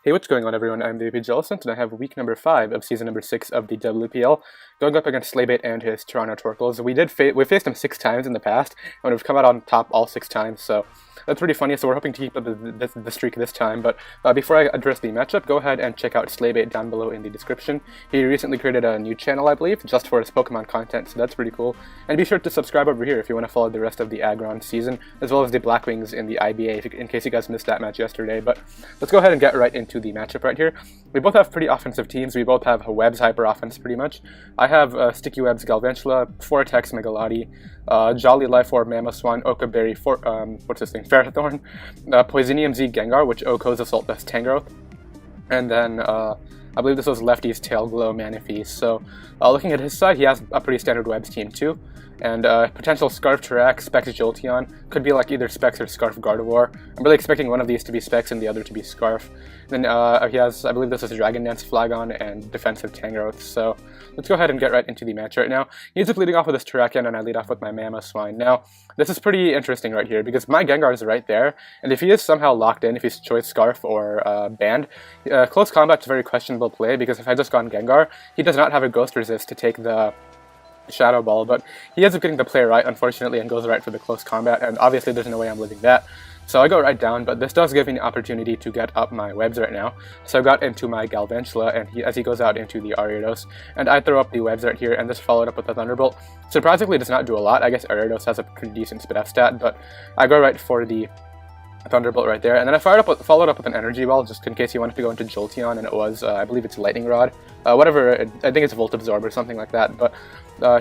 Hey, what's going on, everyone? I'm the OPJellicent, and I have week number 5 of season number 6 of the WPL, going up against Slaybate and his Toronto Torkoals. We faced him 6 times in the past, and we've come out on top all 6 times, so that's pretty funny. So we're hoping to keep up the streak this time. But before I address the matchup, go ahead and check out Slaybate down below in the description. He recently created a new channel, I believe, just for his Pokemon content, so that's pretty cool. And be sure to subscribe over here if you want to follow the rest of the Aggrons season, as well as the Blackwings in the IBA, in case you guys missed that match yesterday. But let's go ahead and get right into the matchup right here. We both have pretty offensive teams. We both have Webs hyper offense pretty much. I have Sticky Webs Galvantula, 4 attacks Mega Latios, Jolly Life Orb Mamoswine, Okaberry, Ferrothorn, Poisonium Z Gengar, which OHKO's Assault Vest Tangrowth, and then I believe this was Lefty's Tail Glow Manaphy. So looking at his side, he has a pretty standard Webs team too. And potential Scarf Terrakion, Specs Jolteon, could be like either Specs or Scarf Gardevoir. I'm really expecting one of these to be Specs and the other to be Scarf. Then he has, I believe this is Dragon Dance Flagon and Defensive Tangrowth. So let's go ahead and get right into the match right now. He ends up leading off with his Terrakion, and I lead off with my Mamoswine. Now, this is pretty interesting right here, because my Gengar is right there, and if he is somehow locked in, if he's Choice Scarf or banned, Close Combat's a very questionable play, because if I just gone Gengar, he does not have a Ghost Resist to take the Shadow Ball, but he ends up getting the play right, unfortunately, and goes right for the Close Combat, and obviously there's no way I'm living that. So I go right down, but this does give me an opportunity to get up my Webs right now. So I got into my Galvantula, and as he goes out into the Ariados, and I throw up the Webs right here, and just followed up with the Thunderbolt. Surprisingly, it does not do a lot. I guess Ariados has a pretty decent speed up stat, but I go right for the Thunderbolt right there, and then I followed up with an Energy Ball, just in case he wanted to go into Jolteon, and it was, I believe it's Lightning Rod. I think it's Volt Absorb or something like that, but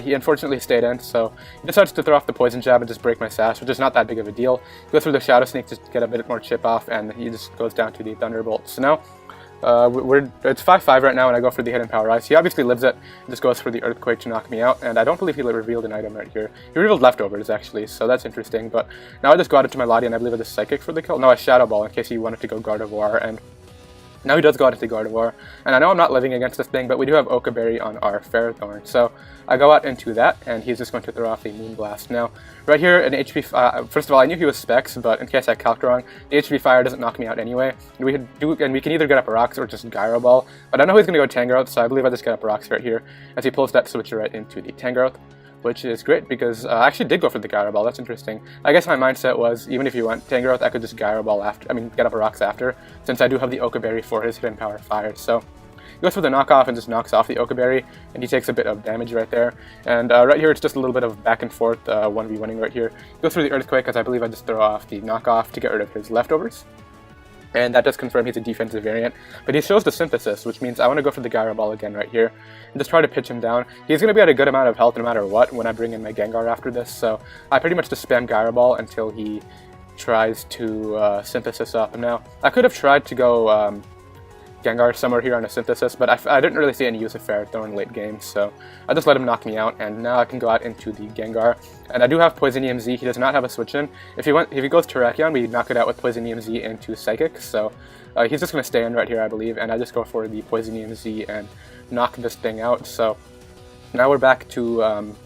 he unfortunately stayed in, so he decides to throw off the Poison Jab and just break my Sash, which is not that big of a deal. He goes through the Shadow Sneak to get a bit more chip off, and he just goes down to the Thunderbolt. So now, it's 5-5 right now, and I go for the Hidden Power Ice. He obviously lives it, and just goes for the Earthquake to knock me out, and I don't believe he revealed an item right here. He revealed Leftovers, actually, so that's interesting, but now I just got into my Latios, and I believe it is Psychic for the kill. No, I Shadow Ball in case he wanted to go Gardevoir, and now he does go out into Gardevoir, and I know I'm not living against this thing, but we do have Okaberry on our Ferrothorn, so I go out into that, and he's just going to throw off the Moonblast. Now, right here, an HP, first of all, I knew he was Specs, but in case I calced wrong, the HP Fire doesn't knock me out anyway, and we can either get up a Rocks or just Gyro Ball, but I know he's going to go Tangrowth, so I believe I just get up a Rocks right here, as he pulls that Switcher right into the Tangrowth, which is great, because I actually did go for the Gyro Ball. That's interesting. I guess my mindset was, even if you went Tangrowth, I could just Gyro Ball after, get up a Rocks after, since I do have the Okaberry for his Hidden Power Fire. So he goes for the knockoff and just knocks off the Okaberry, and he takes a bit of damage right there. And right here, it's just a little bit of back and forth 1v1ing right here. He goes for the Earthquake, as I believe I just throw off the knockoff to get rid of his Leftovers. And that does confirm he's a defensive variant, but he shows the Synthesis, which means I want to go for the Gyro Ball again right here, and just try to pitch him down. He's going to be at a good amount of health no matter what when I bring in my Gengar after this, so I pretty much just spam Gyro Ball until he tries to Synthesis up. And now, I could have tried to go Gengar somewhere here on a Synthesis, but I didn't really see any use of Ferrothorn late game, so I just let him knock me out, and now I can go out into the Gengar. And I do have Poisonium Z. He does not have a switch in. If he goes Terrakion, we knock it out with Poisonium Z into Psychic, so he's just going to stay in right here, I believe, and I just go for the Poisonium Z and knock this thing out. So now we're back to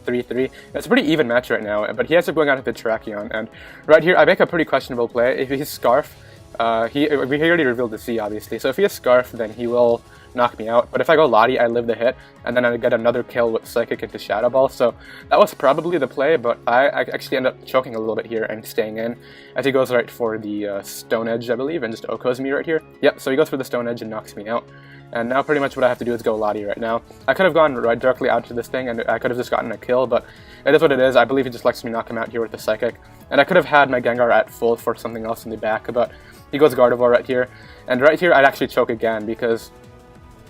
3-3. It's a pretty even match right now, but he ends up going out into Terrakion, and right here I make a pretty questionable play. If he's Scarf, we already revealed the C, obviously, so if he has Scarf, then he will knock me out, but if I go Lottie, I live the hit, and then I get another kill with Psychic into Shadow Ball, so that was probably the play, but I actually end up choking a little bit here and staying in, as he goes right for the Stone Edge, I believe, and just OHKOs me right here. Yep, so he goes for the Stone Edge and knocks me out, and now pretty much what I have to do is go Lottie right now. I could have gone right directly out to this thing, and I could have just gotten a kill, but it is what it is. I believe he just lets me knock him out here with the Psychic, and I could have had my Gengar at full for something else in the back, but he goes Gardevoir right here, and right here I'd actually choke again, because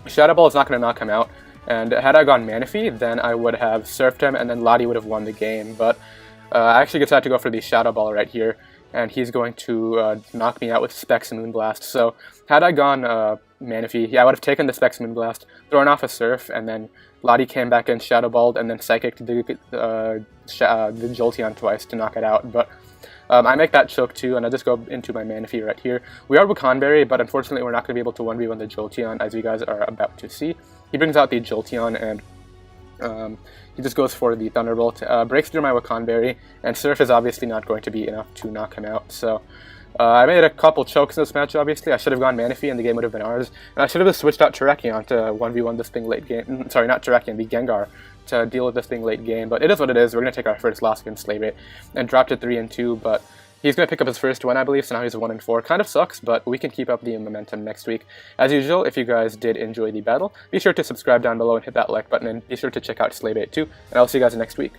Shadow Ball is not going to knock him out, and had I gone Manaphy, then I would have surfed him, and then Lottie would have won the game, but I actually decided to go for the Shadow Ball right here, and he's going to knock me out with Specs Moonblast. So had I gone Manaphy, I would have taken the Specs Moonblast, thrown off a Surf, and then Lottie came back in Shadow Balled, and then Psychic the Jolteon twice to knock it out, but I make that choke too, and I just go into my Manaphy right here. We are Wuconberry, but unfortunately we're not going to be able to 1v1 the Jolteon, as you guys are about to see. He brings out the Jolteon, and he just goes for the Thunderbolt, breaks through my Wuconberry, and Surf is obviously not going to be enough to knock him out, so I made a couple chokes in this match, obviously. I should have gone Manaphy and the game would have been ours. And I should have just switched out Terrakion to 1v1 this thing late game. Sorry, not Terrakion, the Gengar to deal with this thing late game. But it is what it is. We're going to take our first loss against Slaybate and drop to 3-2. But he's going to pick up his first win, I believe, so now he's 1-4. Kind of sucks, but we can keep up the momentum next week. As usual, if you guys did enjoy the battle, be sure to subscribe down below and hit that like button. And be sure to check out Slaybate too. And I'll see you guys next week.